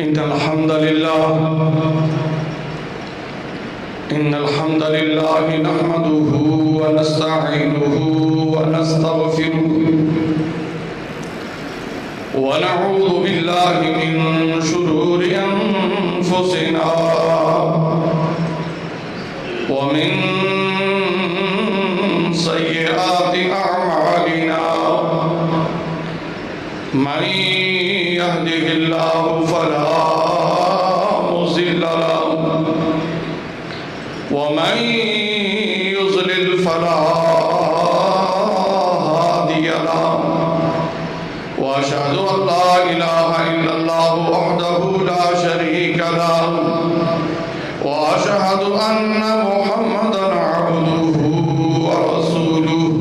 إن الحمد لله نحمده ونستعينه ونستغفره ونعوذ بالله من شرور أنفسنا ومن سيئات أعمالنا من يهده الله فلا مضل له ومن يضلل فلا هادي له وأشهد أن لا إله إلا الله وحده لا شريك له وأشهد أن محمدا عبده ورسوله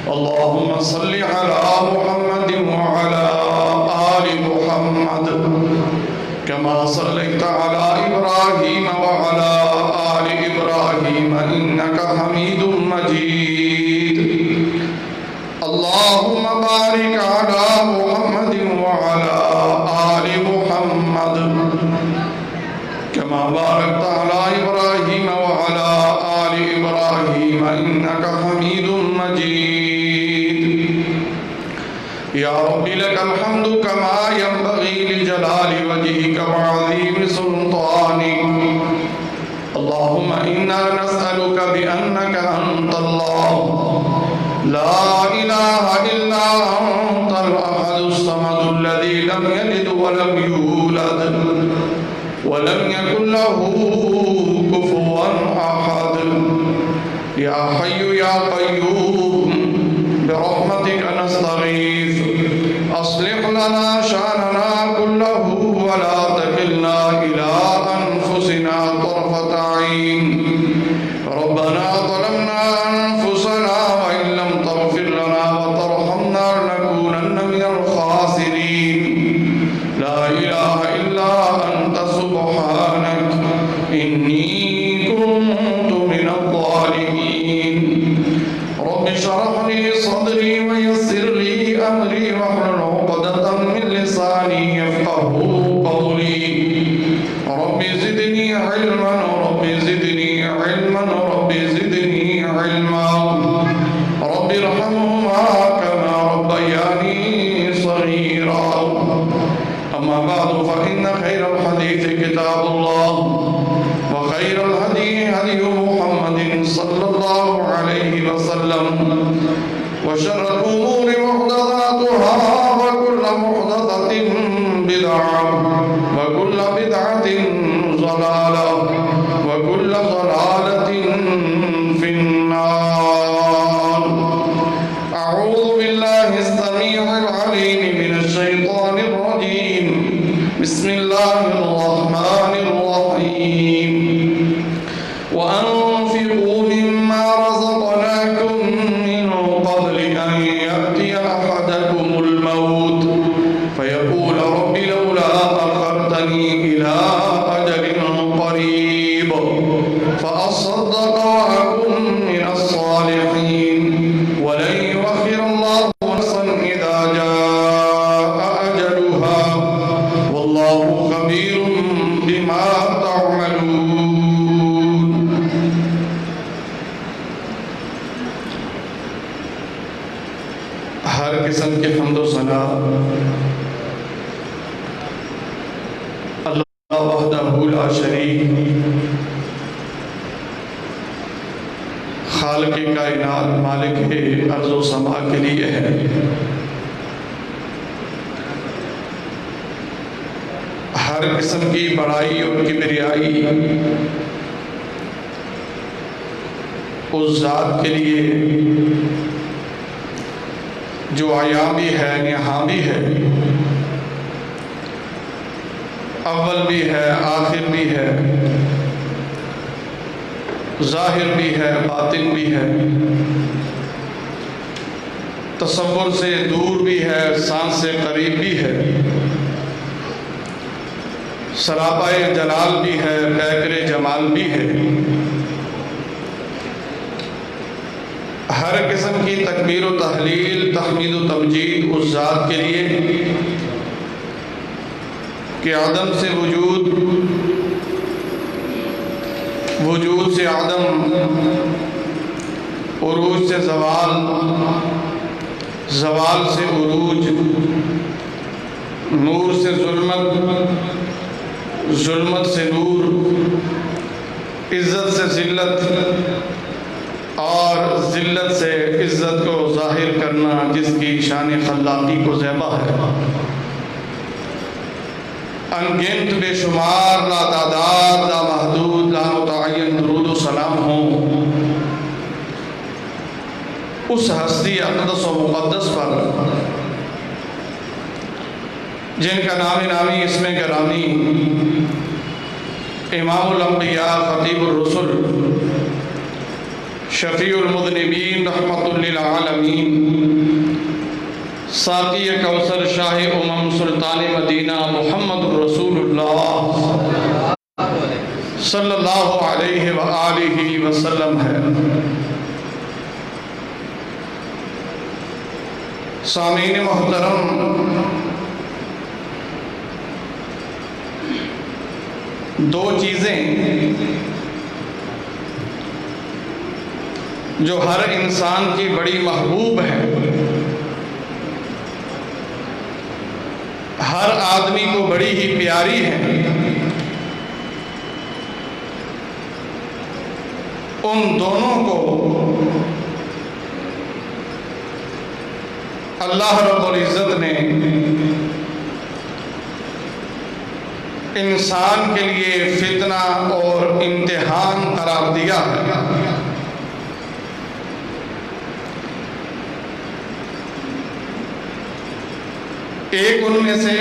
اللهم صل على محمد وعلى آل محمد كما صليت على إبراهيم وعلى آل إبراهيم إنك حميد مجيد اللهم بارك على محمد وعلى آل محمد كما باركت على إبراهيم وعلى آل إبراهيم إنك حميد مجيد يا رب لك الحمد كما ينبغي لجلال وجهك وعظيم سلطانك اللهم إنا نسألك بأنك أنت الله لا إله إلا أنت الأحد الصمد الذي لم يلد ولم يولد ولم يكن له كفوا أحد يا حي يا قيوم برحمتك نستغيث أصلح لنا شأننا كله ولا تكلنا إلى أنفسنا طرفة عين ربنا ظلمنا أنفسنا وإن لم تغفر لنا وترحمنا لنكونن من الخاسرين لا إله إلا أنت سبحانك إني كنت من الظالمين رب اشرح لي صدري ويسر لي أمري واحلل عقدة من لساني يفقهوا قولي رب زدني علما رب زدني علما رب زدني علما رب ارحمهما كما ربياني صغيرا أما بعد فإن خير الحديث كتاب الله وخير الهدي هدي محمد صلى الله عليه وسلم وشر الأمور محدثاتها وكل محدثة بدعة وكل بدعة ضلالة وكل ضلالة في النار أعوذ بالله السميع العليم من الشيطان الرجيم بسم الله الرحمن الرحيم وأنفقوا مما رزقناكم من قبل أن يأتي أحدكم الموت فيقول رب لولا أخرتني إلى أجل قريب فأصدق وأكن من الصالحين ولن يؤخر الله نفسا إذا جاء أجلها والله خبير بما تعملون ہر قسم کے حمد و ثنا اللہ وحدہ لا شریک خالق کائنات مالک ارض و سما کے لیے ہے ہر قسم کی بڑائی اور کبریائی اس ذات کے لیے جو آیا بھی ہے یہاں بھی ہے اول بھی ہے آخر بھی ہے ظاہر بھی ہے باطن بھی ہے تصور سے دور بھی ہے سانس سے قریب بھی ہے سراپائے جلال بھی ہے پیکر جمال بھی ہے ہر قسم کی تکبیر و تحلیل تحمید و تمجید اس ذات کے لیے کہ عدم سے وجود، وجود سے عدم، عروج سے زوال، زوال سے عروج، نور سے ظلمت، ظلمت سے نور، عزت سے ذلت اور ذلت سے عزت کو ظاہر کرنا، جس کی شان خلاقی کو زیبا ہے۔ انگنت بے شمار، لا تعداد، لا محدود، لا متعین درود و سلام ہوں اس ہستی اقدس و مقدس پر جن کا نام نامی اسم گرامی امام الانبیاء، خطیب الرسل، شفیع المذنبین، رحمت للعالمین، ساقی کوثر، شاہ سلطان مدینہ، محمد رسول اللہ صلی اللہ علیہ وآلہ وسلم ہے۔ سامعین محترم، دو چیزیں جو ہر انسان کی بڑی محبوب ہیں، ہر آدمی کو بڑی ہی پیاری ہیں، ان دونوں کو اللہ رب العزت نے انسان کے لیے فتنہ اور امتحان قرار دیا ہے۔ ایک ان میں سے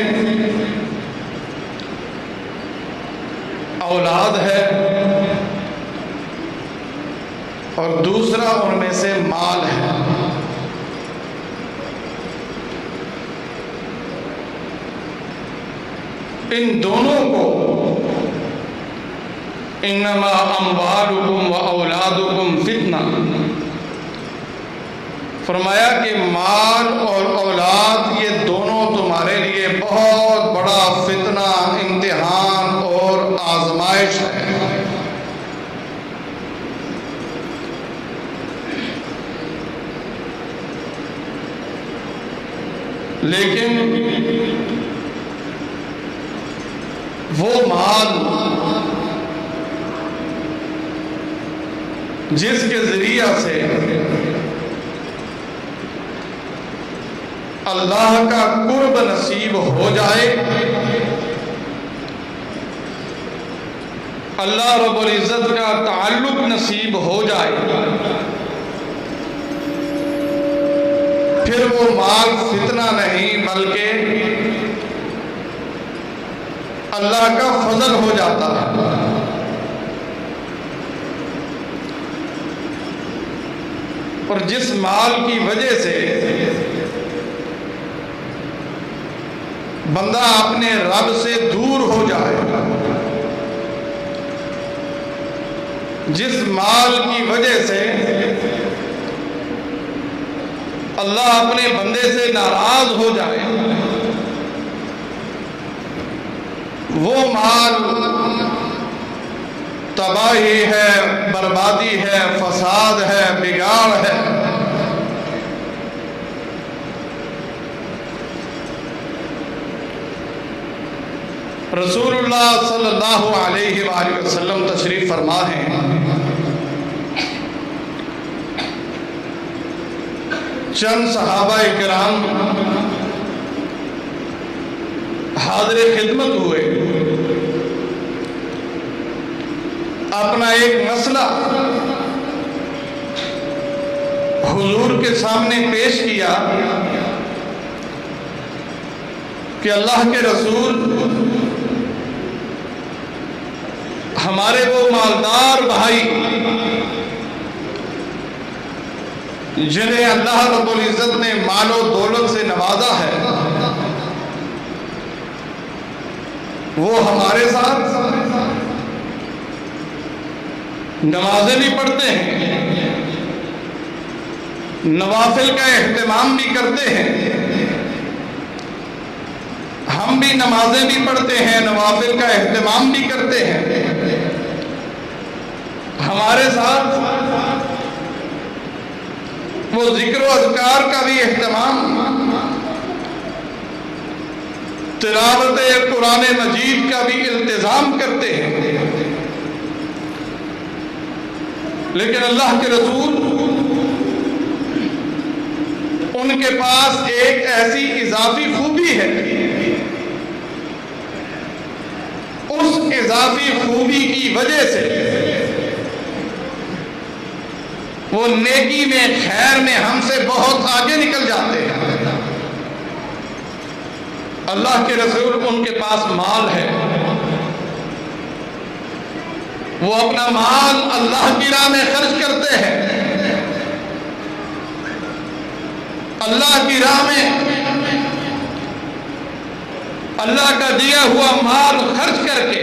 اولاد ہے اور دوسرا ان میں سے مال ہے۔ ان دونوں کو انما اموالکم و اولادکم فتنہ، فرمایا کہ مال اور اولاد یہ دونوں تمہارے لیے بہت بڑا فتنہ، امتحان اور آزمائش ہے۔ لیکن وہ مال جس کے ذریعہ سے اللہ کا قرب نصیب ہو جائے، اللہ رب العزت کا تعلق نصیب ہو جائے، پھر وہ مال فتنہ نہیں بلکہ اللہ کا فضل ہو جاتا ہے۔ اور جس مال کی وجہ سے بندہ اپنے رب سے دور ہو جائے، جس مال کی وجہ سے اللہ اپنے بندے سے ناراض ہو جائے، وہ مال تباہی ہے، بربادی ہے، فساد ہے، بگاڑ ہے۔ رسول اللہ صلی اللہ علیہ وآلہ وسلم تشریف فرما ہیں، چند صحابہ کرام حاضر خدمت ہوئے، اپنا ایک مسئلہ حضور کے سامنے پیش کیا کہ اللہ کے رسول، ہمارے وہ مالدار بھائی جنہیں اللہ رب العزت نے مال و دولت سے نوازا ہے، وہ ہمارے ساتھ نمازیں بھی پڑھتے ہیں، نوافل کا اہتمام بھی کرتے ہیں، ہم بھی نمازیں بھی پڑھتے ہیں، نوافل کا اہتمام بھی کرتے ہیں، ہمارے ساتھ وہ ذکر و اذکار کا بھی اہتمام، تلاوت قرآن مجید کا بھی التزام کرتے ہیں، لیکن اللہ کے رسول ان کے پاس ایک ایسی اضافی خوبی ہے، اس اضافی خوبی کی وجہ سے وہ نیکی میں، خیر میں ہم سے بہت آگے نکل جاتے ہیں۔ اللہ کے رسول ان کے پاس مال ہے، وہ اپنا مال اللہ کی راہ میں خرچ کرتے ہیں، اللہ کی راہ میں اللہ کا دیا ہوا مال خرچ کر کے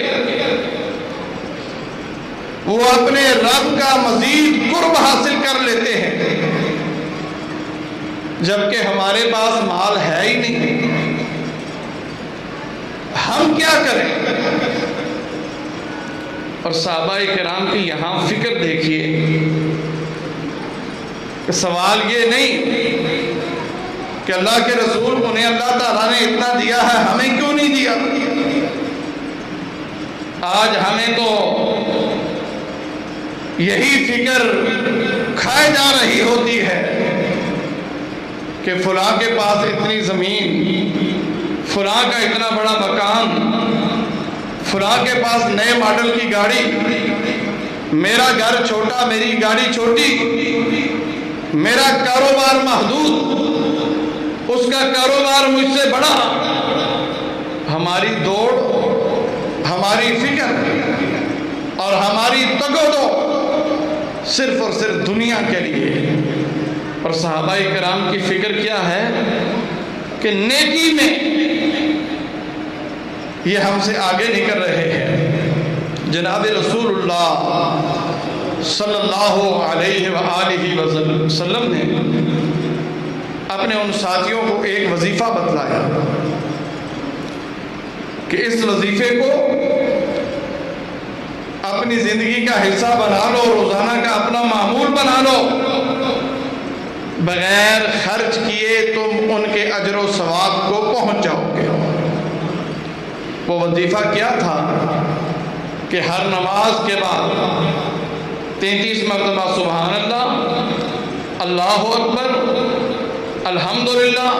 وہ اپنے رب کا مزید قرب حاصل کر لیتے ہیں، جبکہ ہمارے پاس مال ہے ہی نہیں، ہم کیا کریں؟ اور صحابہ کرام کی یہاں فکر دیکھیے کہ سوال یہ نہیں کہ اللہ کے رسول انہیں اللہ تعالیٰ نے اتنا دیا ہے، ہمیں کیوں نہیں دیا؟ آج ہمیں تو یہی فکر کھائے جا رہی ہوتی ہے کہ فلاں کے پاس اتنی زمین، فلاں کا اتنا بڑا مکان، فلاں کے پاس نئے ماڈل کی گاڑی، میرا گھر چھوٹا، میری گاڑی چھوٹی، میرا کاروبار محدود، اس کا کاروبار مجھ سے بڑا۔ ہماری دوڑ، ہماری فکر اور ہماری تگودو صرف اور صرف دنیا کے لیے۔ اور صحابہ کرام کی فکر کیا ہے کہ نیکی میں یہ ہم سے آگے نکل رہے ہیں۔ جناب رسول اللہ صلی اللہ علیہ وآلہ وسلم نے اپنے ان ساتھیوں کو ایک وظیفہ بتلایا کہ اس وظیفے کو اپنی زندگی کا حصہ بنا لو، روزانہ کا اپنا معمول بنا لو، بغیر خرچ کیے تم ان کے اجر و ثواب کو پہنچ جاؤ گے۔ وہ وظیفہ کیا تھا کہ ہر نماز کے بعد 33 مرتبہ سبحان اللہ، اللہ اکبر، الحمدللہ،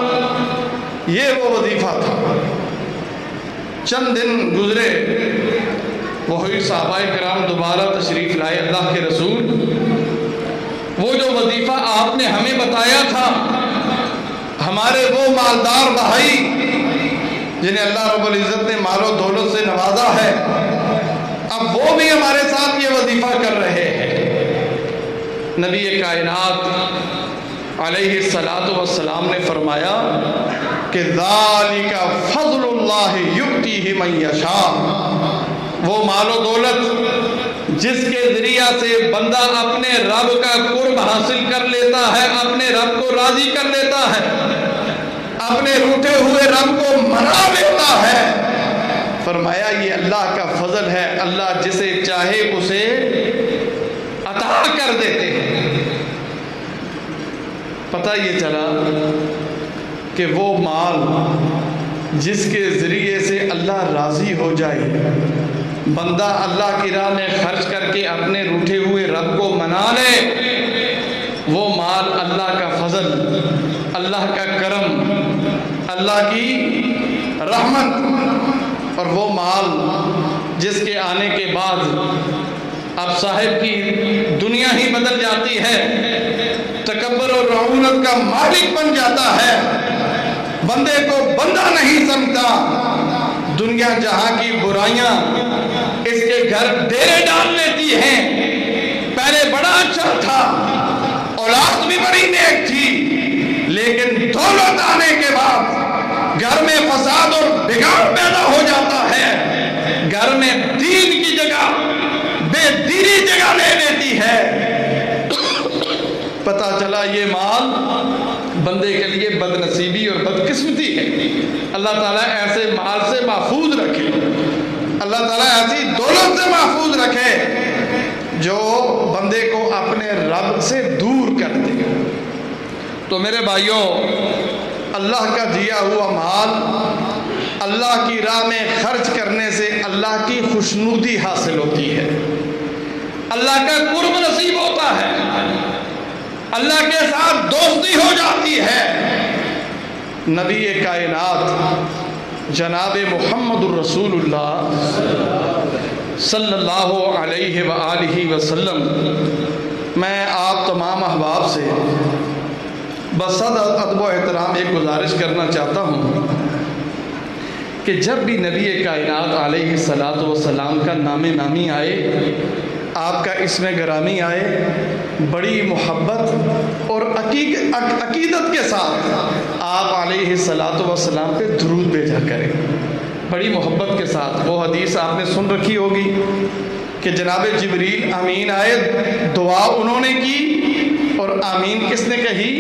یہ وہ وظیفہ تھا۔ چند دن گزرے، وہی صحابہ کرام دوبارہ تشریف لائے اللہ کے رسول، وہ جو وظیفہ آپ نے ہمیں بتایا تھا، ہمارے وہ مالدار بھائی جنہیں اللہ رب العزت نے مال و دولت سے نوازا ہے، اب وہ بھی ہمارے ساتھ یہ وظیفہ کر رہے ہیں۔ نبی کائنات علیہ الصلاۃ والسلام نے فرمایا کہ ذالک فضل اللہ یؤتیہ من یشاء، وہ مال و دولت جس کے ذریعہ سے بندہ اپنے رب کا قرب حاصل کر لیتا ہے، اپنے رب کو راضی کر لیتا ہے، اپنے روٹھے ہوئے رب کو منا لیتا ہے، فرمایا یہ اللہ کا فضل ہے، اللہ جسے چاہے اسے عطا کر دیتے ہیں۔ پتہ یہ چلا کہ وہ مال جس کے ذریعے سے اللہ راضی ہو جائے، بندہ اللہ کی راہ میں خرچ کر کے اپنے روٹھے ہوئے رب کو منا لے، وہ مال اللہ کا فضل، اللہ کا کرم، اللہ کی رحمت، اور وہ مال جس کے آنے کے بعد اب صاحب کی دنیا ہی بدل جاتی ہے، تکبر اور رعونت کا مالک بن جاتا ہے، بندے کو بندہ نہیں سمجھتا، دنیا جہاں کی برائیاں اس کے گھر ڈیرے ڈال لیتی ہیں۔ پہلے بڑا اچھا تھا، اولاد بھی بڑی نیک تھی، لیکن دولت آنے کے بعد گھر میں فساد اور بگاڑ پیدا ہو جاتا ہے، گھر میں دین کی جگہ بے دینی جگہ لے لیتی ہے۔ پتہ چلا یہ مال بندے کے لیے بدنصیبی اور بدقسمتی ہے۔ اللہ تعالیٰ ایسے مال سے محفوظ رکھے، اللہ تعالیٰ ایسی دولت سے محفوظ رکھے جو بندے کو اپنے رب سے دور کر دے۔ تو میرے بھائیوں، اللہ کا دیا ہوا مال اللہ کی راہ میں خرچ کرنے سے اللہ کی خوشنودی حاصل ہوتی ہے، اللہ کا قرب نصیب ہوتا ہے، اللہ کے ساتھ دوستی ہو جاتی ہے۔ نبی کائنات جناب محمد الرسول اللہ صلی اللہ علیہ وآلہ وسلم، میں آپ تمام احباب سے بصد ادب و احترام ایک گزارش کرنا چاہتا ہوں کہ جب بھی نبی کائنات علیہ الصلاۃ والسلام کا نام نامی آئے، آپ کا اسم گرامی آئے، بڑی محبت اور عقیدت کے ساتھ آپ علیہ الصلاۃ والسلام پہ درود بھیجا کریں، بڑی محبت کے ساتھ۔ وہ حدیث آپ نے سن رکھی ہوگی کہ جناب جبریل امین آئے، دعا انہوں نے کی اور آمین کس نے کہی؟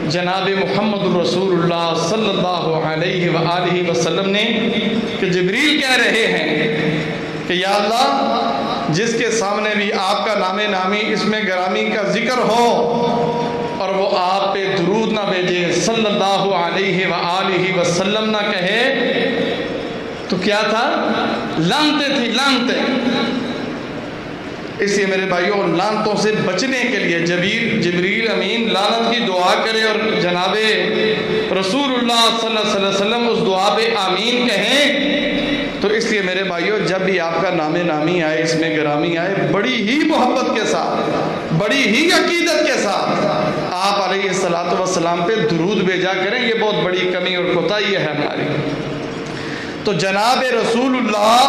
جناب محمد الرسول اللہ صلی اللہ علیہ وآلہ وسلم نے، کہ جبریل کہہ رہے ہیں کہ یا اللہ، جس کے سامنے بھی آپ کا نام نامی اسم گرامی کا ذکر ہو اور وہ آپ پہ درود نہ بھیجے، صلی اللہ علیہ وآلہ وسلم نہ کہے، تو کیا تھا؟ لعنتیں تھی، لعنتیں۔ اس لیے میرے بھائیوں، لعنتوں سے بچنے کے لیے جبریل امین لعنت کی دعا کرے اور جناب رسول اللہ صلی اللہ علیہ وسلم اس دعا پہ آمین کہیں، تو اس لیے میرے بھائیوں، جب بھی آپ کا نام نامی آئے، اس میں گرامی آئے، بڑی ہی محبت کے ساتھ، بڑی ہی عقیدت کے ساتھ آپ علیہ الصلاۃ والسلام پہ درود بھیجا کریں۔ یہ بہت بڑی کمی اور کوتاہی ہے ہماری۔ تو جناب رسول اللہ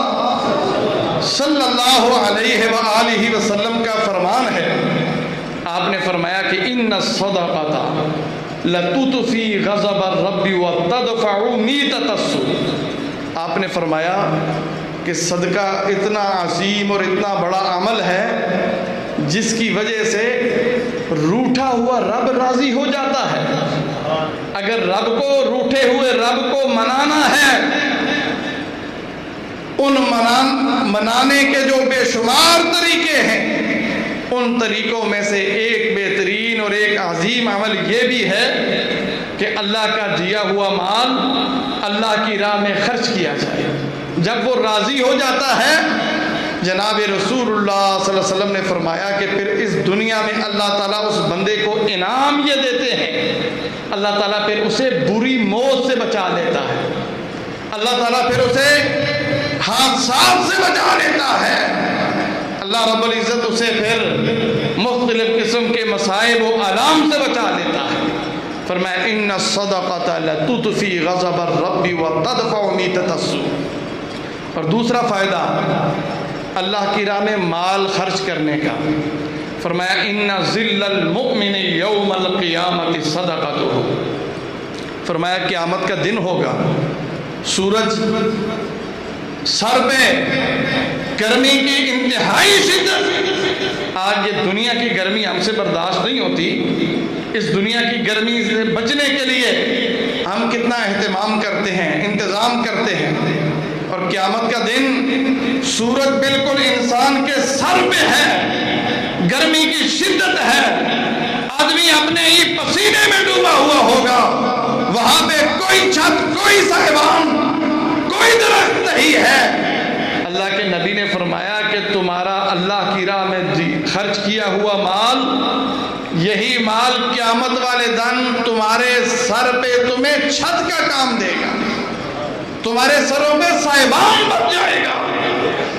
صلی اللہ علیہ وآلہ وسلم کا فرمان ہے، آپ نے فرمایا کہ ان الصدقۃ لتطفی غضب الرب وتدفع میتۃ السوء۔ آپ نے فرمایا کہ صدقہ اتنا عظیم اور اتنا بڑا عمل ہے جس کی وجہ سے روٹھا ہوا رب راضی ہو جاتا ہے۔ اگر رب کو، روٹھے ہوئے رب کو منانا ہے، ان منانے کے جو بے شمار طریقے ہیں، ان طریقوں میں سے ایک بہترین اور ایک عظیم عمل یہ بھی ہے کہ اللہ کا دیا ہوا مال اللہ کی راہ میں خرچ کیا جائے۔ جب وہ راضی ہو جاتا ہے، جناب رسول اللہ صلی اللہ علیہ وسلم نے فرمایا کہ پھر اس دنیا میں اللہ تعالیٰ اس بندے کو انعام یہ دیتے ہیں، اللہ تعالیٰ پھر اسے بری موت سے بچا لیتا ہے، اللہ تعالیٰ پھر اسے حادثات سے بچا لیتا ہے، اللہ رب العزت اسے پھر مختلف قسم کے مصائب و آلام سے بچا لیتا ہے۔ فرمایا ان الصدقۃ لتطفی غضب الرب وتدفع میتۃ السوء۔ اور دوسرا فائدہ اللہ کی راہ میں مال خرچ کرنے کا، فرمایا ان ظل المؤمن یوم القیامۃ صدقتہ۔ فرمایا قیامت کا دن ہوگا، سورج سر پہ، گرمی کی انتہائی شدت۔ آج یہ دنیا کی گرمی ہم سے برداشت نہیں ہوتی، اس دنیا کی گرمی سے بچنے کے لیے ہم کتنا اہتمام کرتے ہیں، انتظام کرتے ہیں، اور قیامت کا دن سورج بالکل انسان کے سر پہ ہے، گرمی کی شدت ہے، آدمی اپنے ہی پسینے میں ڈوبا ہوا ہوگا، وہاں پہ کوئی چھت، کوئی سائبان، کوئی درخت نہیں ہے۔ اللہ کے نبی نے فرمایا کہ تمہارا اللہ کی راہ میں خرچ کیا ہوا مال، یہی مال قیامت والے دن تمہارے سر پہ تمہیں چھت کا کام دے گا، تمہارے سروں پہ سائبان بن جائے گا۔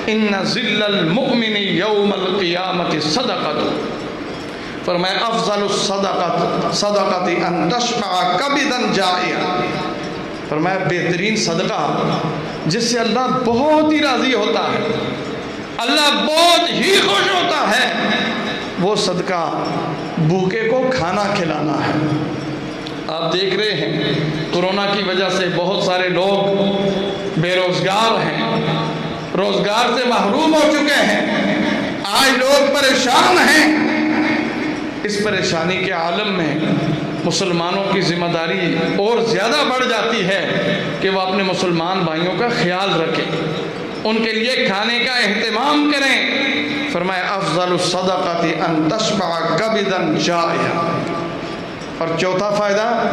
ان ظل المؤمن یوم القیامت صدقۃ۔ فرمایا افضل الصدقۃ ان تشفع کبدا جائعا۔ فرمایا بہترین صدقہ جس سے اللہ بہت ہی راضی ہوتا ہے، اللہ بہت ہی خوش ہوتا ہے، وہ صدقہ بھوکے کو کھانا کھلانا ہے۔ آپ دیکھ رہے ہیں کورونا کی وجہ سے بہت سارے لوگ بے روزگار ہیں، روزگار سے محروم ہو چکے ہیں، آج لوگ پریشان ہیں۔ اس پریشانی کے عالم میں مسلمانوں کی ذمہ داری اور زیادہ بڑھ جاتی ہے کہ وہ اپنے مسلمان بھائیوں کا خیال رکھیں، ان کے لیے کھانے کا اہتمام کریں۔ فرمایا افضل الصدقۃ ان تشبع کبدا جائعا۔ اور چوتھا فائدہ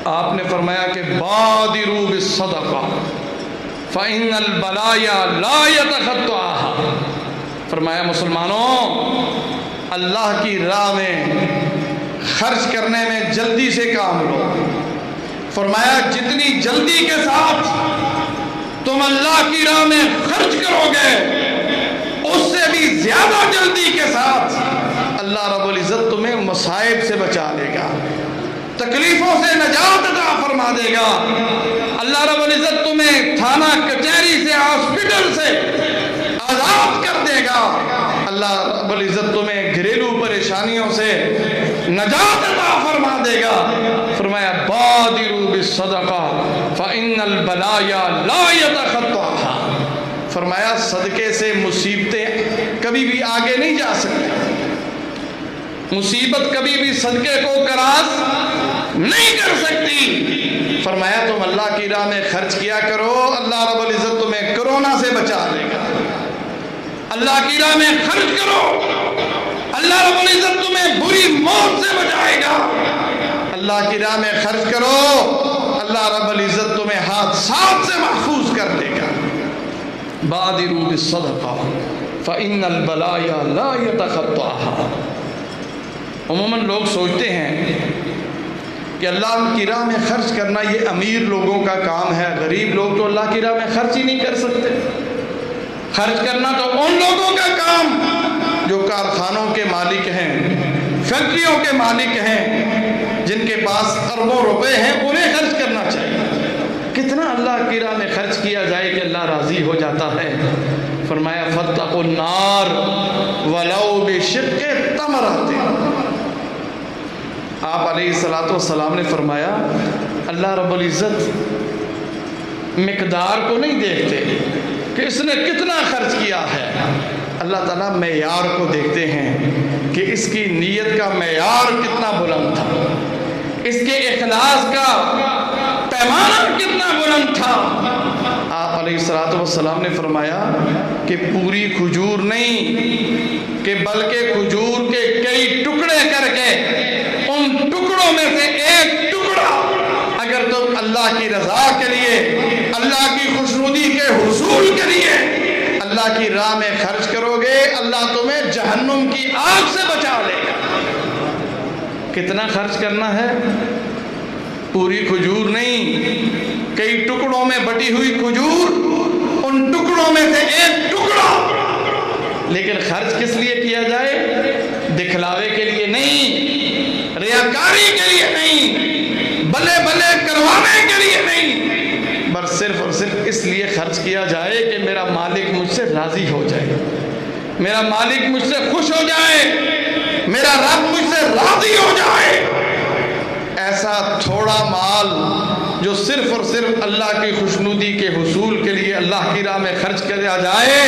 آپ نے فرمایا کہ بادروا بالصدقہ فإن البلایا لا يتخطاها۔ فرمایا مسلمانوں، اللہ کی راہ میں خرچ کرنے میں جلدی سے کام لو۔ فرمایا جتنی جلدی کے ساتھ تم اللہ کی راہ میں خرچ کرو گے، اس سے بھی زیادہ جلدی کے ساتھ اللہ رب العزت تمہیں مصائب سے بچا لے گا، تکلیفوں سے نجات عطا فرما دے گا۔ اللہ رب العزت تمہیں تھانہ کچہری سے، ہاسپٹل سے آزاد کر دے گا۔ اللہ رب العزت تمہیں گھریلو پریشانیوں سے نجات عطا فرما دے گا۔ فرمایا بادروا بالصدقہ فإن البلایا لا يتخطاها۔ فرمایا صدقے سے مصیبتیں کبھی بھی آگے نہیں جا سکتی، مصیبت کبھی بھی صدقے کو کراس نہیں کر سکتی۔ فرمایا تم اللہ کی راہ میں خرچ کیا کرو، اللہ رب العزت تمہیں کرونا سے بچا لے گا۔ اللہ کی راہ میں خرچ کرو، اللہ رب العزت تمہیں بری موت سے بچائے گا۔ اللہ کی راہ میں خرچ کرو، اللہ رب العزت تمہیں حادثات سے محفوظ کر دے گا۔ بادروا بالصدقہ فإن البلایا لا يتخطاها۔ عموماً لوگ سوچتے ہیں کہ اللہ کی راہ میں خرچ کرنا یہ امیر لوگوں کا کام ہے، غریب لوگ تو اللہ کی راہ میں خرچ ہی نہیں کر سکتے۔ خرچ کرنا تو ان لوگوں کا کام جو کارخانوں کے مالک ہیں، فیکٹریوں کے مالک ہیں، جن کے پاس اربوں روپے ہیں، انہیں خرچ کرنا چاہیے۔ کتنا اللہ کی راہ میں خرچ کیا جائے کہ اللہ راضی ہو جاتا ہے۔ فرمایا فاتقوا النار ولو بشق تمرۃ۔ آپ علیہ الصلوۃ والسلام نے فرمایا اللہ رب العزت مقدار کو نہیں دیکھتے کہ اس نے کتنا خرچ کیا ہے، اللہ تعالیٰ معیار کو دیکھتے ہیں کہ اس کی نیت کا معیار کتنا بلند تھا، اس کے اخلاص کا پیمانہ کتنا بلند تھا۔ آپ علیہ الصلوۃ والسلام نے فرمایا کہ پوری کھجور نہیں کہ بلکہ کھجور کے کئی ٹکڑے کر کے ان ٹکڑوں میں سے ایک ٹکڑا اگر تم اللہ کی رضا کے لیے، اللہ کی خوشنودی کے حصول کے لیے اللہ کی راہ میں خرچ کرو گے، اللہ تمہیں جہنم کی آگ سے بچا لے گا۔ کتنا خرچ کرنا ہے؟ پوری کھجور نہیں، کئی ٹکڑوں میں بٹی ہوئی کھجور، ان ٹکڑوں میں سے ایک ٹکڑا۔ لیکن خرچ کس لیے کیا جائے؟ دکھلاوے کے لیے نہیں، ریاکاری کے لیے نہیں، بلے بلے کروانے کے لیے نہیں، بس صرف اور صرف اس لیے خرچ کیا جائے کہ میرا مالک مجھ سے راضی ہو جائے، میرا مالک مجھ سے خوش ہو جائے، میرا رب مجھ سے راضی ہو جائے۔ ایسا تھوڑا مال جو صرف اور صرف اللہ کی خوشنودی کے حصول کے لیے اللہ کی راہ میں خرچ کیا جائے،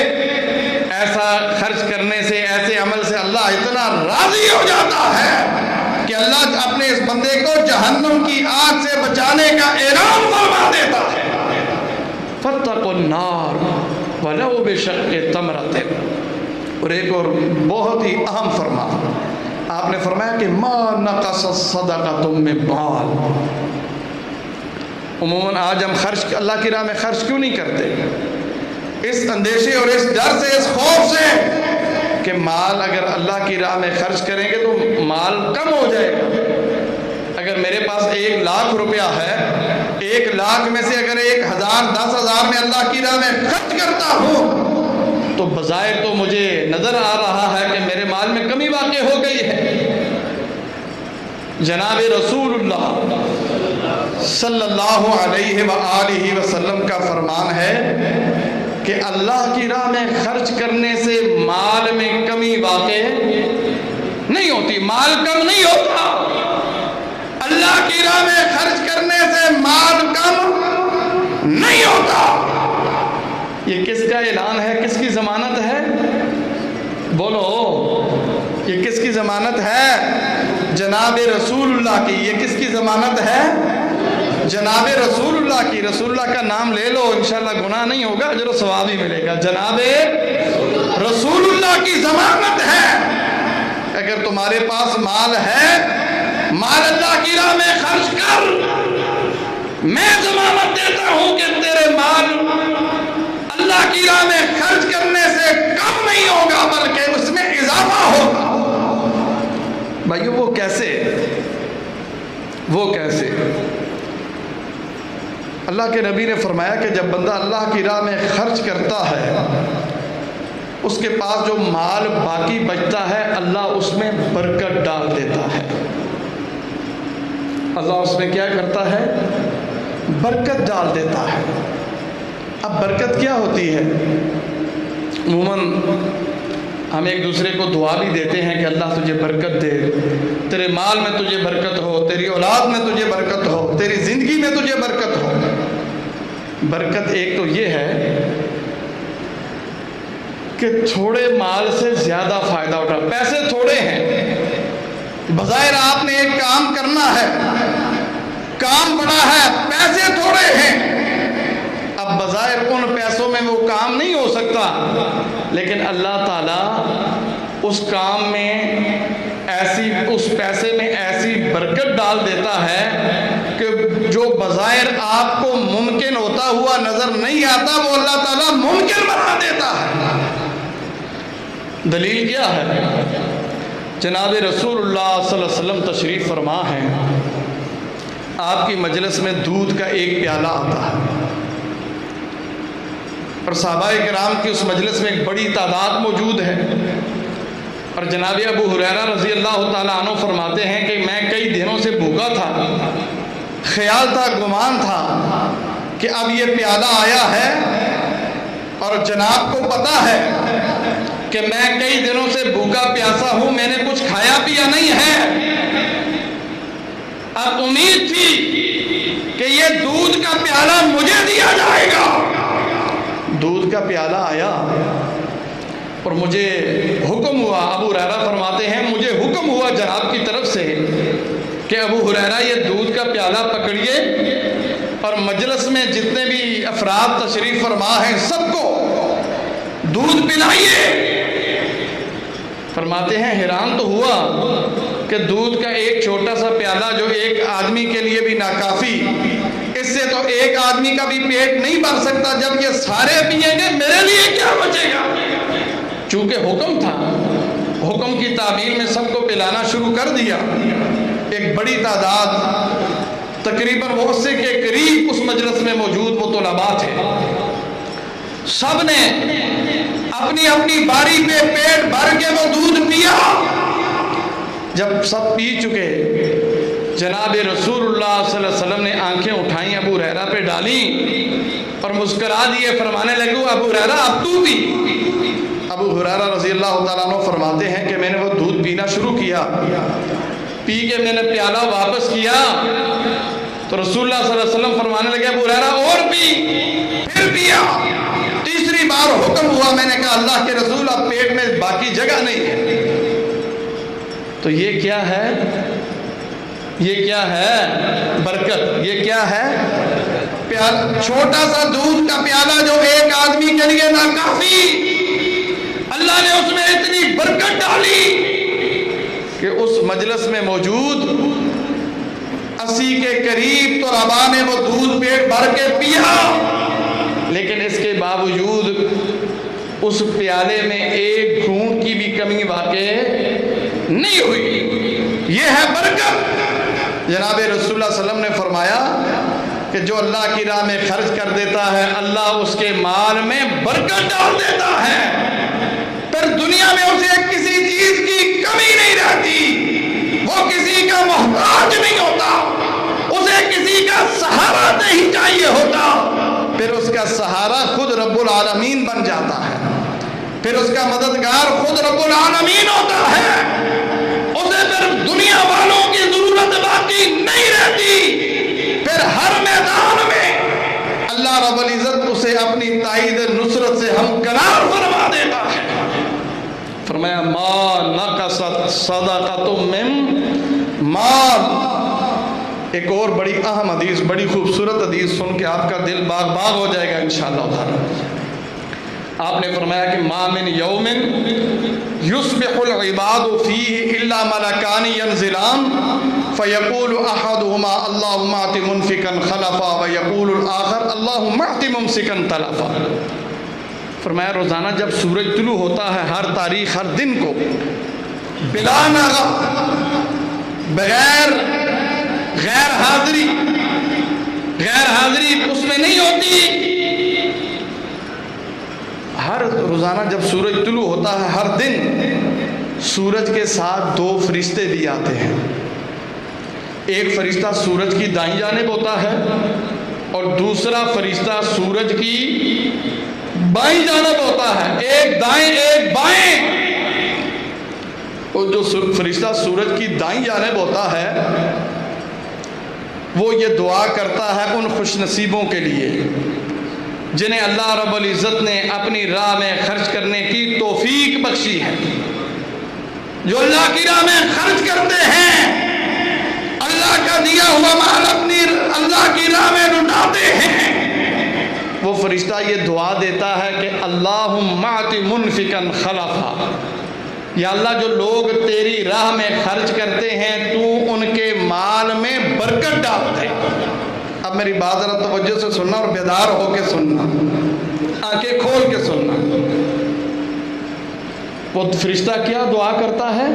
ایسا خرچ کرنے سے، ایسے عمل سے اللہ اتنا راضی ہو جاتا ہے کہ اللہ اپنے اس بندے کو جہنم کی آگ سے بچانے کا اعلان فرما دیتا ہے۔ فاتقوا النار ولو بشق تمرۃ۔ اور ایک اور بہت ہی اہم فرمان آپ نے فرمایا کہ ما نقص الصدقۃ من مال۔ عموماً آج ہم خرچ اللہ کی راہ میں خرچ کیوں نہیں کرتے؟ اس اندیشے اور اس ڈر سے، اس خوف سے کہ مال اگر اللہ کی راہ میں خرچ کریں گے تو مال کم ہو جائے گا۔ اگر میرے پاس 1,00,000 روپیہ ہے، 1,00,000 میں سے اگر 1,000 10,000 میں اللہ کی راہ میں خرچ کرتا ہوں تو بظاہر تو مجھے نظر آ رہا ہے کہ میرے مال میں کمی واقع ہو گئی ہے۔ جناب رسول اللہ صلی اللہ علیہ وآلہ وسلم کا فرمان ہے کہ اللہ کی راہ میں خرچ کرنے سے مال میں کمی واقع نہیں ہوتی، مال کم نہیں ہوتا۔ اللہ کی راہ میں خرچ کرنے سے مال کم نہیں ہوتا۔ یہ کس کا اعلان ہے؟ کس کی ضمانت ہے؟ بولو، یہ کس کی ضمانت ہے؟ جناب رسول اللہ کی. یہ کس کی ضمانت ہے؟ جناب رسول اللہ کی. رسول اللہ کا نام لے لو، انشاءاللہ گناہ نہیں ہوگا، اجر و ثواب ہی ملے گا. جناب رسول اللہ کی ضمانت ہے. اگر تمہارے پاس مال ہے، مال اللہ کی راہ میں خرچ کر. میں ضمانت دیتا ہوں کہ تیرے مال اللہ کی راہ میں خرچ کرنے سے کم نہیں ہوگا، بلکہ اس میں اضافہ ہوگا. بھائیو وہ کیسے؟ وہ کیسے؟ اللہ کے نبی نے فرمایا کہ جب بندہ اللہ کی راہ میں خرچ کرتا ہے، اس کے پاس جو مال باقی بچتا ہے، اللہ اس میں برکت ڈال دیتا ہے. اللہ اس میں کیا کرتا ہے؟ برکت ڈال دیتا ہے. اب برکت کیا ہوتی ہے؟ عموماً ہم ایک دوسرے کو دعا بھی دیتے ہیں کہ اللہ تجھے برکت دے، تیرے مال میں تجھے برکت ہو، تیری اولاد میں تجھے برکت ہو، تیری زندگی میں تجھے برکت ہو. برکت ایک تو یہ ہے کہ تھوڑے مال سے زیادہ فائدہ اٹھا. پیسے تھوڑے ہیں، بظاہر آپ نے ایک کام کرنا ہے، کام بڑا ہے، پیسے تھوڑے ہیں. اب بظاہر ان پیسوں میں وہ کام نہیں ہو سکتا، لیکن اللہ تعالیٰ اس کام میں اس پیسے میں ایسی برکت ڈال دیتا ہے کہ جو بظاہر آپ کو ممکن ہوتا ہوا نظر نہیں آتا، وہ اللہ تعالیٰ ممکن بنا دیتا ہے. دلیل کیا ہے؟ جناب رسول اللہ صلی اللہ علیہ وسلم تشریف فرما ہے. آپ کی مجلس میں دودھ کا ایک پیالہ آتا ہے، اور صحابہ کرام کی اس مجلس میں ایک بڑی تعداد موجود ہے. اور جناب ابو ہریرہ رضی اللہ تعالیٰ عنہ فرماتے ہیں کہ میں کئی دنوں سے بھوکا تھا، خیال تھا، گمان تھا کہ اب یہ پیالہ آیا ہے، اور جناب کو پتا ہے کہ میں کئی دنوں سے بھوکا پیاسا ہوں، میں نے کچھ کھایا پیا نہیں ہے. اب امید تھی کہ یہ دودھ کا پیالہ مجھے دیا جائے گا. دودھ کا پیالہ آیا اور مجھے حکم ہوا. ابو ہریرہ فرماتے ہیں مجھے حکم ہوا جناب کی طرف سے کہ ابو ہریرہ یہ دودھ کا پیالہ پکڑیے اور مجلس میں جتنے بھی افراد تشریف فرما ہیں سب کو دودھ پلائیے. فرماتے ہیں حیران تو ہوا کہ دودھ کا ایک چھوٹا سا پیالہ جو ایک آدمی کے لیے بھی ناکافی، اس سے تو ایک آدمی کا بھی پیٹ نہیں بھر سکتا، جب یہ سارے پیئیں گے میرے لیے کیا بچے گا؟ چونکہ حکم تھا، حکم کی تعبیر میں سب کو پلانا شروع کر دیا. ایک بڑی تعداد تقریباً 80 کے قریب اس مجلس میں موجود وہ طلباء تھے. سب نے اپنی اپنی باری پہ پیٹ بھر کے وہ دودھ پیا. جب سب پی چکے، جناب رسول اللہ صلی اللہ علیہ وسلم نے آنکھیں اٹھائیں، ابو ہریرہ پہ ڈالیں اور مسکرا دیے. فرمانے لگے ابو ہریرہ اب تو بھی. ابو ہریرہ رضی اللہ تعالیٰ عنہ فرماتے ہیں کہ میں نے وہ دودھ پینا شروع کیا، پی کے میں نے پیالہ واپس کیا تو رسول اللہ صلی اللہ علیہ وسلم فرمانے لگے ابو ہریرہ اور پی. پھر پیا. تیسری بار حکم ہوا، میں نے کہا اللہ کے رسول اب پیٹ میں باقی جگہ نہیں ہے. تو یہ کیا ہے؟ یہ کیا ہے؟ برکت. یہ کیا ہے؟ چھوٹا سا دودھ کا پیالہ جو ایک آدمی کے لیے ناکافی، اللہ نے اس میں اتنی برکت ڈالی کہ اس مجلس میں موجود 80 کے قریب تو طلباء نے وہ دودھ پیٹ بھر کے پیا. لیکن اس کے باوجود اس پیالے میں ایک گھونٹ کی بھی کمی واقع نہیں ہوئی. یہ ہے برکت. جناب رسول اللہ صلی اللہ علیہ وسلم نے فرمایا کہ جو اللہ کی راہ میں خرچ کر دیتا ہے اللہ اس کے مال میں برکت ڈال دیتا ہے، پھر دنیا میں اسے کسی چیز کی کمی نہیں رہتی، وہ کسی کا محتاج نہیں ہوتا، اسے کسی کا سہارا نہیں چاہیے ہوتا، پھر اس کا سہارا خود رب العالمین بن جاتا ہے، پھر اس کا مددگار خود رب العالمین ہوتا ہے. اسے پھر دنیا والوں کی ضرورت باقی نہیں رہتی، پھر ہر میدان میں اللہ رب العزت اسے اپنی تائید نصرت سے ہمکنار فرما دیتا ہے. فرمایا ما نقصت صدقۃ من مال. ایک اور بڑی اہم حدیث، بڑی خوبصورت حدیث سن کے آپ کا دل باغ باغ ہو جائے گا انشاءاللہ تعالی. آپ نے فرمایا کہ ما من یوم یصبح العباد فیہ الا ملکان ینزلان فیقول احدہما اللہم اعط منفقا خلفا ویقول الآخر اللہم اعط ممسکا تلفا. فرمایا روزانہ جب سورج طلوع ہوتا ہے ہر تاریخ ہر دن کو بلا ناغہ، بغیر حاضری اس میں نہیں ہوتی. ہر روزانہ جب سورج طلوع ہوتا ہے ہر دن سورج کے ساتھ دو فرشتے بھی آتے ہیں. ایک فرشتہ سورج کی دائیں جانب ہوتا ہے اور دوسرا فرشتہ سورج کی بائیں جانب ہوتا ہے. ایک دائیں ایک بائیں. اور جو فرشتہ سورج کی دائیں جانب ہوتا ہے وہ یہ دعا کرتا ہے ان خوش نصیبوں کے لیے جنہیں اللہ رب العزت نے اپنی راہ میں خرچ کرنے کی توفیق بخشی ہے. جو اللہ کی راہ میں خرچ کرتے ہیں، اللہ کا دیا ہوا مال اپنی اللہ کی راہ میں لٹاتے ہیں، وہ فرشتہ یہ دعا دیتا ہے کہ اللہم اعط منفقا خلفا، یا اللہ جو لوگ تیری راہ میں خرچ کرتے ہیں تو ان کے مال میں برکت ڈال دے. اب میری بات ذرا توجہ سے سننا اور بیدار ہو کے سننا، آنکھیں کھول کے سننا. وہ فرشتہ کیا دعا کرتا ہے؟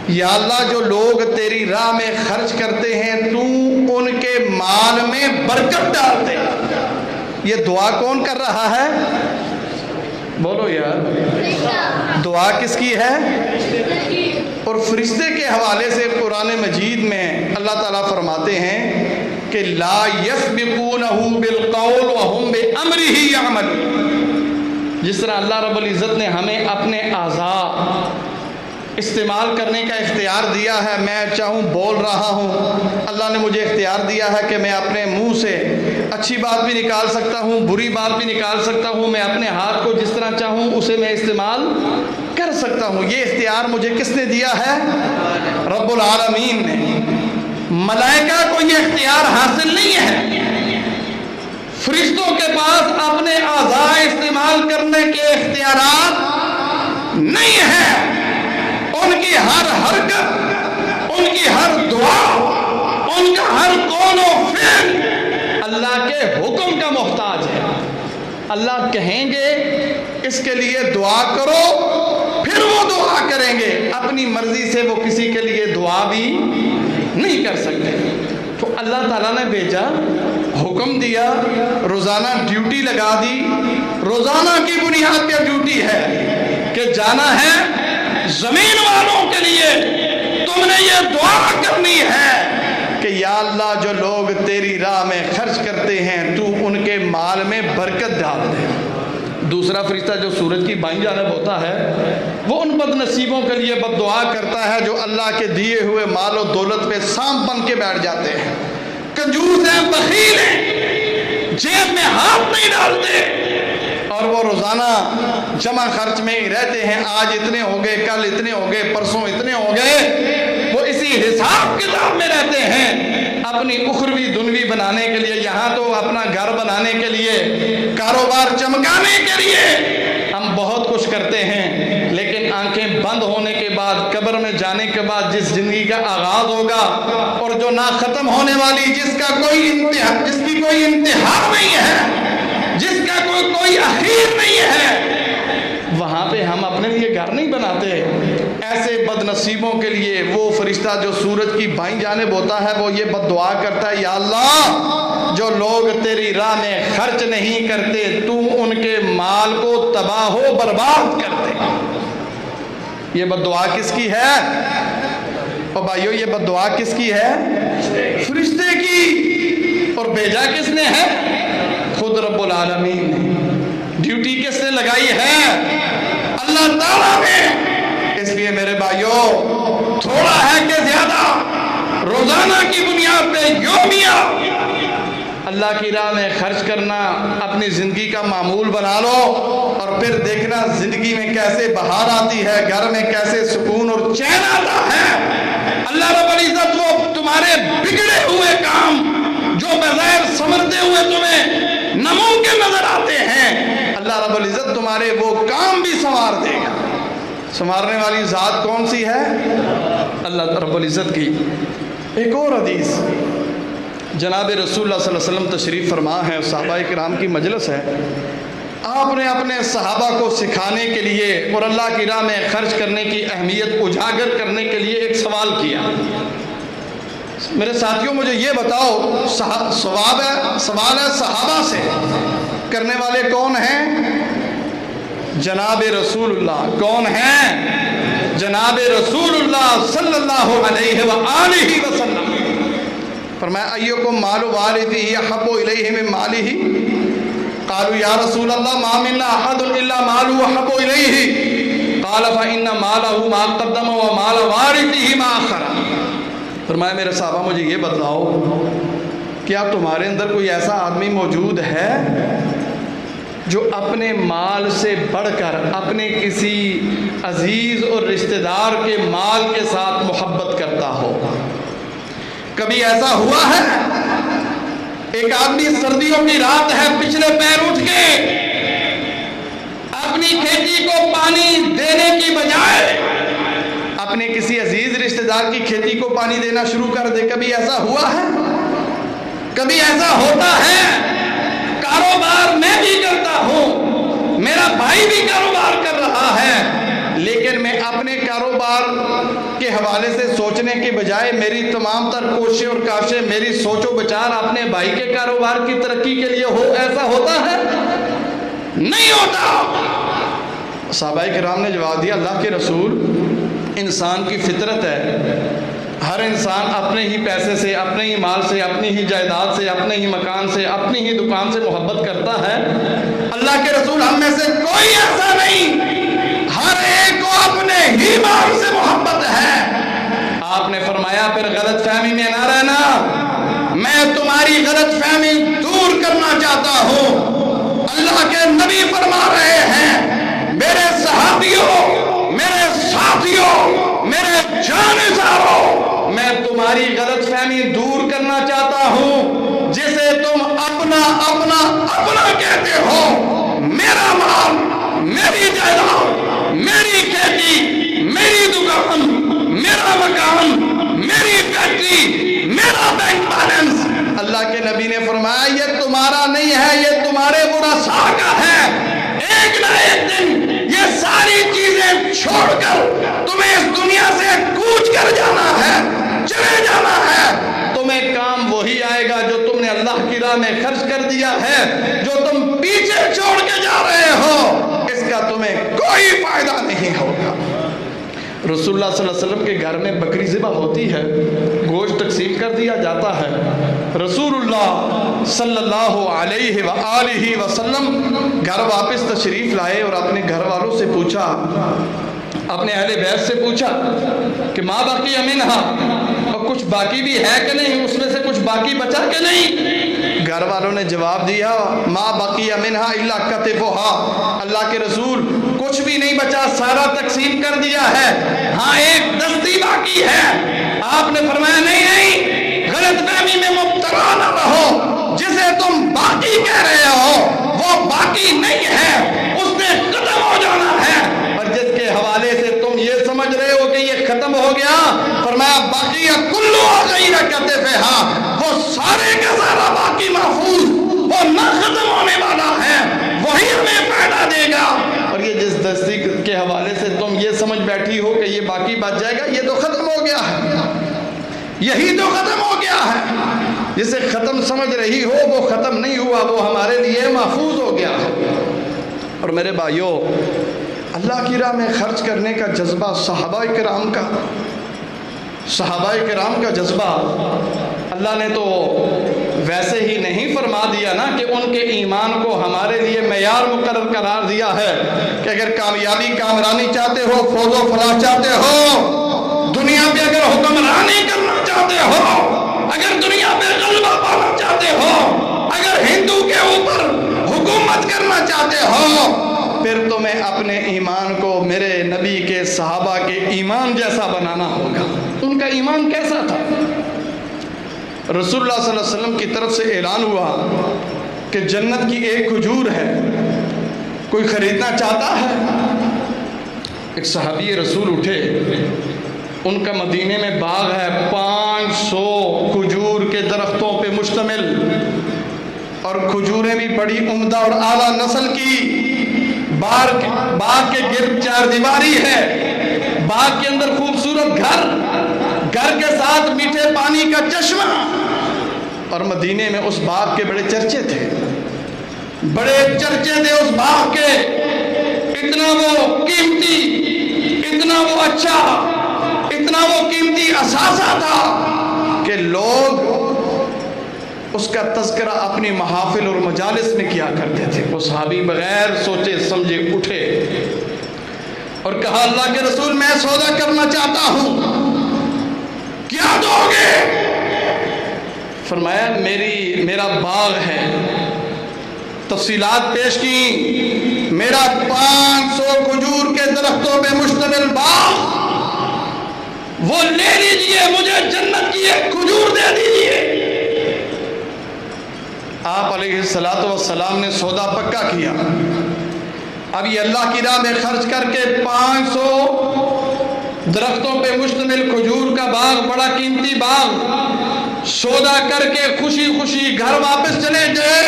یا اللہ جو لوگ تیری راہ میں خرچ کرتے ہیں تو ان کے مال میں برکت ڈال دے. یہ دعا کون کر رہا ہے؟ بولو یار، دعا کس کی ہے؟ اور فرشتے کے حوالے سے قرآن مجید میں اللہ تعالیٰ فرماتے ہیں کہ لا یسبقونہ بالقول وہم بامرہ یعملون. جس طرح اللہ رب العزت نے ہمیں اپنے اعضاء استعمال کرنے کا اختیار دیا ہے، میں چاہوں بول رہا ہوں، اللہ نے مجھے اختیار دیا ہے کہ میں اپنے منہ سے اچھی بات بھی نکال سکتا ہوں، بری بات بھی نکال سکتا ہوں، میں اپنے ہاتھ کو جس طرح چاہوں اسے میں استعمال کر سکتا ہوں. یہ اختیار مجھے کس نے دیا ہے؟ رب العالمین نے. ملائکہ کو یہ اختیار حاصل نہیں ہے. فرشتوں کے پاس اپنے اعضاء استعمال کرنے کے اختیارات نہیں ہیں. ان کی ہر حرکت، ان کی ہر دعا، ان کا ہر قول و فعل اللہ کے حکم کا محتاج ہے. اللہ کہیں گے اس کے لیے دعا کرو، پھر وہ دعا کریں گے. اپنی مرضی سے وہ کسی کے لیے دعا بھی نہیں کر سکتے. تو اللہ تعالیٰ نے بھیجا، حکم دیا، روزانہ ڈیوٹی لگا دی. روزانہ کی بنیاد پہ ڈیوٹی ہے کہ جانا ہے زمین والوں کے لیے تم نے یہ دعا کرنی ہے کہ یا اللہ جو لوگ تیری راہ میں خرچ کرتے ہیں تو ان کے مال میں برکت ڈال دے. دوسرا فرشتہ جو سورج کی بائیں جانب ہوتا ہے وہ ان بد نصیبوں کے لیے بد دعا کرتا ہے جو اللہ کے دیے ہوئے مال و دولت پہ سانپ بن کے بیٹھ جاتے ہیں، کنجوس ہیں، بخیل ہیں، جیب میں ہاتھ نہیں ڈالتے اور وہ روزانہ جمع خرچ میں ہی رہتے ہیں. آج اتنے ہو گئے، کل اتنے ہو گئے، پرسوں اتنے ہو گئے. وہ اسی حساب کتاب میں رہتے ہیں اپنی اخروی دنوی بنانے کے لیے. یہاں تو اپنا گھر بنانے کے لیے، کاروبار چمکانے کے لیے ہم بہت کچھ کرتے ہیں، لیکن آنکھیں بند ہونے کے بعد، قبر میں جانے کے بعد جس زندگی کا آغاز ہوگا اور جو نہ ختم ہونے والی، جس کی کوئی انتہا نہیں ہے، جس کا کوئی اخیر نہیں ہے، وہاں پہ ہم اپنے لیے گھر نہیں بناتے. ایسے بد نصیبوں کے لیے وہ فرشتہ جو سورج کی بائیں جانب ہوتا ہے وہ یہ بد دعا کرتا ہے، یا اللہ جو لوگ تیری راہ میں خرچ نہیں کرتے تو ان کے مال کو تباہ و برباد کر دے. یہ بد دعا کس کی ہے؟ اور بھائیو یہ بد دعا کس کی ہے؟ فرشتے کی. اور بھیجا کس نے ہے؟ خود رب العالمین نے. ڈیوٹی کس نے لگائی ہے؟ اللہ تعالیٰ نے. اس لیے میرے بھائیو تھوڑا ہے کہ زیادہ روزانہ کی بنیاد پہ یومیہ اللہ کی راہ میں خرچ کرنا اپنی زندگی کا معمول بنا لو اور پھر دیکھنا زندگی میں کیسے بہار آتی ہے، گھر میں کیسے سکون اور چین آتا ہے. اللہ رب العزت وہ تمہارے بگڑے ہوئے کام جو بغیر سمجھتے ہوئے تمہیں ناممکن نظر آتے ہیں، اللہ رب العزت تمہارے وہ کام بھی سنوار دے گا۔ سنوارنے والی ذات کون سی ہے؟ اللہ رب العزت کی۔ ایک اور حدیث، جناب رسول اللہ صلی اللہ علیہ وسلم تشریف فرما ہے، صحابہ کرام کی مجلس ہے، آپ نے اپنے صحابہ کو سکھانے کے لیے اور اللہ کی راہ میں خرچ کرنے کی اہمیت اجاگر کرنے کے لیے ایک سوال کیا۔ میرے ساتھیوں مجھے یہ بتاؤ، سوال ہے صحابہ سے، کرنے والے کون ہیں؟ جناب رسول اللہ۔ کون ہیں؟ جناب رسول اللہ صلی اللہ علیہ وآلہ وسلم۔ فرمایا ایکم مال والدہ احب الیہ من مالہ، قالوا یا رسول اللہ ما منا احد الا مالہ احب الیہ، قال فإن مالہ ما قدم ومال والدہ ما اخر۔ فرمایا میرے صحابہ مجھے یہ بتلاؤ، کیا تمہارے اندر کوئی ایسا آدمی موجود ہے جو اپنے مال سے بڑھ کر اپنے کسی عزیز اور رشتہ دار کے مال کے ساتھ محبت کرتا ہو؟ کبھی ایسا ہوا ہے؟ ایک آدمی سردیوں کی رات ہے، پچھلے پیر اٹھ کے اپنی کھیتی کو پانی دینے کی بجائے اپنے کسی عزیز رشتہ دار کی کھیتی کو پانی دینا شروع کر دے۔ کبھی ایسا ہوا ہے؟ کبھی ایسا ہوتا ہے؟ کاروبار میں بھی کرتا ہوں، میرا بھائی بھی کاروبار کر رہا ہے، لیکن میں اپنے کاروبار کے حوالے سے سوچنے کے بجائے میری تمام تر کوششیں اور کاشیں، میری سوچ و بچار اپنے بھائی کے کاروبار کی ترقی کے لیے ہو۔ ایسا ہوتا ہے؟ نہیں ہوتا۔ صحابہ کرام نے جواب دیا، اللہ کے رسول، انسان کی فطرت ہے، ہر انسان اپنے ہی پیسے سے، اپنے ہی مال سے، اپنی ہی جائیداد سے، اپنے ہی مکان سے، اپنی ہی دکان سے محبت کرتا ہے۔ اللہ کے رسول ہم میں سے کوئی ایسا نہیں، ہر ایک کو اپنے ہی مال سے محبت ہے۔ آپ نے فرمایا پھر غلط فہمی میں نہ رہنا، میں تمہاری غلط فہمی دور کرنا چاہتا ہوں۔ اللہ کے نبی فرما رہے ہیں، میرے صحابیوں، میرے ساتھیوں، میرے جانشینوں، میں تمہاری غلط فہمی دور کرنا چاہتا ہوں۔ جسے تم اپنا اپنا اپنا کہتے ہو، میرا مال، میری جائیداد، میری کھیتی، میری دکان، میرا مکان، میری فیکٹری، میرا بینک بیلنس، اللہ کے نبی نے فرمایا یہ تمہارا نہیں ہے، یہ تمہارے ورثاء کا ہے۔ ایک نہ ایک دن یہ ساری چیزیں چھوڑ کر تمہیں اس دنیا سے کوچ کر جانا ہے، چلے جانا ہے۔ تمہیں کام وہی آئے گا جو تم نے اللہ کی راہ میں خرچ کر دیا ہے، جو تم پیچھے چھوڑ کے جا رہے ہو اس کا تمہیں کوئی فائدہ نہیں ہوگا۔ رسول اللہ صلی اللہ علیہ وسلم کے گھر میں بکری ذبح ہوتی ہے، گوشت تقسیم کر دیا جاتا ہے۔ رسول اللہ صلی اللہ علیہ وآلہ وسلم گھر واپس تشریف لائے اور اپنے گھر والوں سے پوچھا، اپنے اہل بیت سے پوچھا کہ ما بقی منہا، اور کچھ باقی بھی ہے کہ نہیں، اس میں سے کچھ باقی بچا کہ نہیں؟ گھر والوں نے جواب دیا، ما بقی منہا الا کتفھا، اللہ کے رسول کچھ بھی نہیں بچا، سارا تقسیم کر دیا ہے، ہاں ایک دستی باقی ہے۔ آپ نے فرمایا نہیں، غلط فہمی میں مبتلا نہ رہو، جسے تم باقی کہہ رہے ہو وہ باقی نہیں ہے، اس نے ختم ہو جانا ہے، اور جس کے حوالے سے تم یہ سمجھ رہے ہو کہ یہ ختم ہو گیا، فرمایا باقی کلو غیر کتفھا، وہ سارے کا سارا باقی محفوظ، وہ نہ ختم ہونے والا ہے، وہی ہمیں فائدہ دے گا۔ اور یہ جس دستی کے حوالے سے تم یہ سمجھ بیٹھی ہو کہ یہ باقی بچ جائے گا، یہ تو ختم ہو گیا ہے، یہی تو ختم ہو گیا ہے۔ جسے ختم سمجھ رہی ہو وہ ختم نہیں ہوا، وہ ہمارے لیے محفوظ ہو گیا ہے۔ اور میرے بھائیوں، اللہ کی راہ میں خرچ کرنے کا جذبہ صحابہ کرام کا جذبہ اللہ نے تو ویسے ہی نہیں فرما دیا نا کہ ان کے ایمان کو ہمارے لیے معیار مقرر قرار دیا ہے کہ اگر کامیابی کامرانی چاہتے ہو، فوز و فلاح چاہتے ہو، دنیا پہ اگر حکمرانی کرنا چاہتے ہو، اگر دنیا پہ غلبہ پانا چاہتے ہو، اگر ہندو کے اوپر حکومت کرنا چاہتے ہو، پھر تمہیں اپنے ایمان کو میرے نبی کے صحابہ کے ایمان جیسا بنانا ہوگا۔ ان کا ایمان کیسا تھا؟ رسول اللہ صلی اللہ علیہ وسلم کی طرف سے اعلان ہوا کہ جنت کی ایک کھجور ہے، کوئی خریدنا چاہتا ہے؟ ایک صحابی رسول اٹھے، ان کا مدینے میں باغ ہے 500 کھجور کے درختوں پہ مشتمل، اور کھجوریں بھی بڑی عمدہ اور اعلیٰ نسل کی۔ باغ کے گرد 4 دیواری ہے، باغ کے اندر خوبصورت گھر کے ساتھ میٹھے پانی کا چشمہ، اور مدینے میں اس باغ کے بڑے چرچے تھے، بڑے چرچے تھے اس باغ کے۔ اتنا وہ قیمتی، اتنا وہ اچھا، اتنا وہ قیمتی اثاثہ تھا کہ لوگ اس کا تذکرہ اپنی محافل اور مجالس میں کیا کرتے تھے۔ وہ صحابی بغیر سوچے سمجھے اٹھے اور کہا، اللہ کے رسول میں سودا کرنا چاہتا ہوں، کیا دو گے؟ فرمایا میرا باغ ہے۔ تفصیلات پیش کی، میرا 500 کھجور کے درختوں پہ مشتمل باغ، وہ لے لیجئے، مجھے جنت کی ایک کھجور دے دیجئے۔ آپ علیہ السلام نے سودا پکا کیا۔ اب یہ اللہ کی راہ میں خرچ کر کے 500 درختوں پہ مشتمل کھجور کا باغ، بڑا قیمتی باغ، سودا کر کے خوشی خوشی گھر واپس چلے گئے۔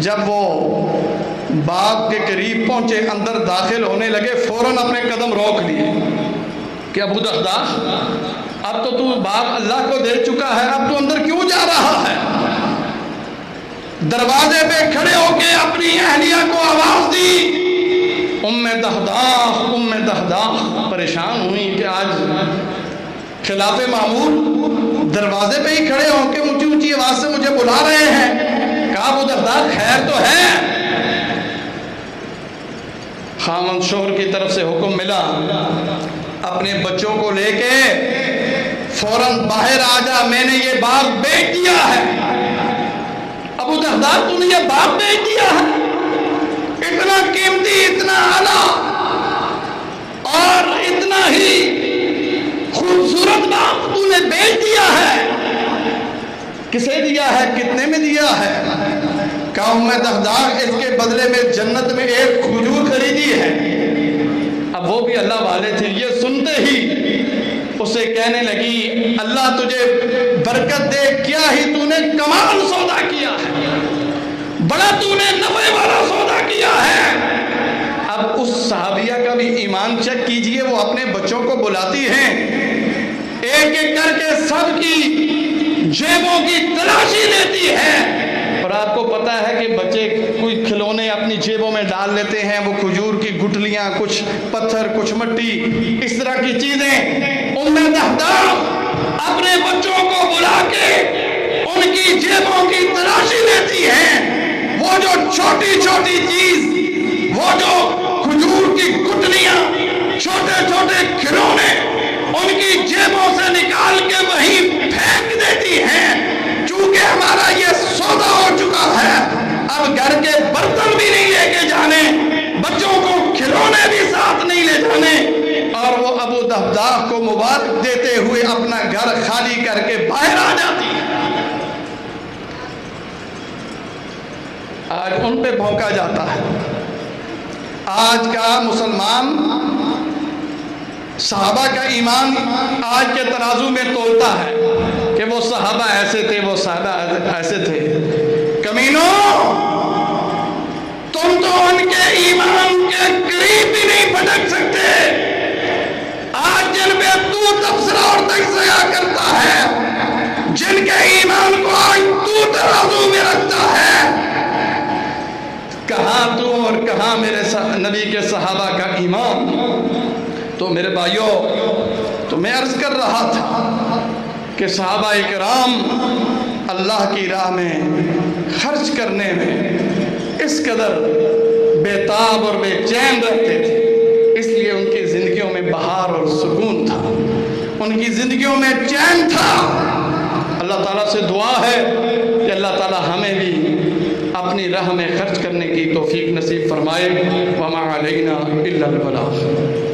جب وہ باغ کے قریب پہنچے، اندر داخل ہونے لگے، فوراً اپنے قدم روک لیے کہ ابو دحداح، اب تو باغ اللہ کو دے چکا ہے، اب تو اندر کیوں جا رہا ہے؟ دروازے پہ کھڑے ہو کے اپنی اہلیہ کو آواز دی، ام دحداح پریشان ہوئی کہ آج خلاف معمول دروازے پہ ہی کھڑے ہو کے اونچی اونچی آواز سے مجھے بلا رہے ہیں۔ کہا، ابو دحداح خیر تو ہے؟ خاوند شوہر کی طرف سے حکم ملا، اپنے بچوں کو لے کے فوراً باہر آ جا، میں نے یہ باغ بیچ دیا ہے۔ ابو دحداح، تم نے یہ باغ بیچ دیا ہے؟ اتنا قیمتی، اتنا اعلیٰ اور اتنا ہی خوبصورت باغ تم نے بیچ دیا ہے؟ کسے دیا ہے؟ کتنے میں دیا ہے؟ کہا، ام دحداح، اس کے بدلے میں جنت میں ایک کھجور خریدی ہے۔ اب وہ بھی اللہ والے تھے، یہ سنتے ہی اسے کہنے لگی، اللہ تجھے برکت دے، کیا ہی تو نے کمال سودا کیا ہے، بڑا تو نے نفع والا سودا کیا ہے۔ اب اس صحابیہ کا بھی ایمان چیک کیجئے، وہ اپنے بچوں کو بلاتی ہیں، ایک ایک کر کے سب کی جیبوں کی تلاشی لیتی ہے۔ اور آپ کو پتا ہے کہ بچے کوئی کھلونے اپنی جیبوں میں ڈال لیتے ہیں، وہ کھجور کی گٹلیاں، کچھ پتھر، کچھ مٹی، اس طرح کی چیزیں۔ ام دحداح اپنے بچوں کو بلا کے ان کی جیبوں کی تلاشی لیتی ہیں، وہ جو چھوٹی چھوٹی چیز، وہ جو کھجور کی گٹلیاں، چھوٹے چھوٹے کھلونے، ان کی جیبوں سے نکال کے وہیں پھینک دیتی ہیں۔ چونکہ ہمارا یہ سودا ہو چکا ہے، اب گھر کے برتن بھی نہیں لے کے جانے، بچوں کو کھلونے بھی ساتھ نہیں لے جانے، اور وہ ابو دحداح کو مبارک دیتے ہوئے اپنا گھر خالی کر کے باہر آ جاتی ہے۔ آج ان پہ بھونکا جاتا ہے۔ آج کا مسلمان صحابہ کا ایمان آج کے ترازو میں تولتا ہے کہ وہ صحابہ ایسے تھے، وہ صحابہ ایسے تھے۔ کمینوں، تم تو ان کے ایمان کے قریب بھی نہیں پھٹک سکتے۔ آج جن پہ تو تبصرہ اور تجزیہ کرتا ہے، جن کے ایمان کو آج تو ترازو میں رکھتا ہے، کہاں تو اور کہاں میرے نبی کے صحابہ کا ایمان؟ تو میرے بھائیوں، تو میں عرض کر رہا تھا کہ صحابہ کرام اللہ کی راہ میں خرچ کرنے میں اس قدر بے-تاب اور بے چین رہتے تھے، اس لیے ان کی زندگیوں میں بہار اور سکون تھا، ان کی زندگیوں میں چین تھا۔ اللہ تعالیٰ سے دعا ہے کہ اللہ تعالیٰ ہمیں بھی اپنے اپنی راہ میں خرچ کرنے کی توفیق نصیب فرمائے۔ وما علینا الا البلاغ۔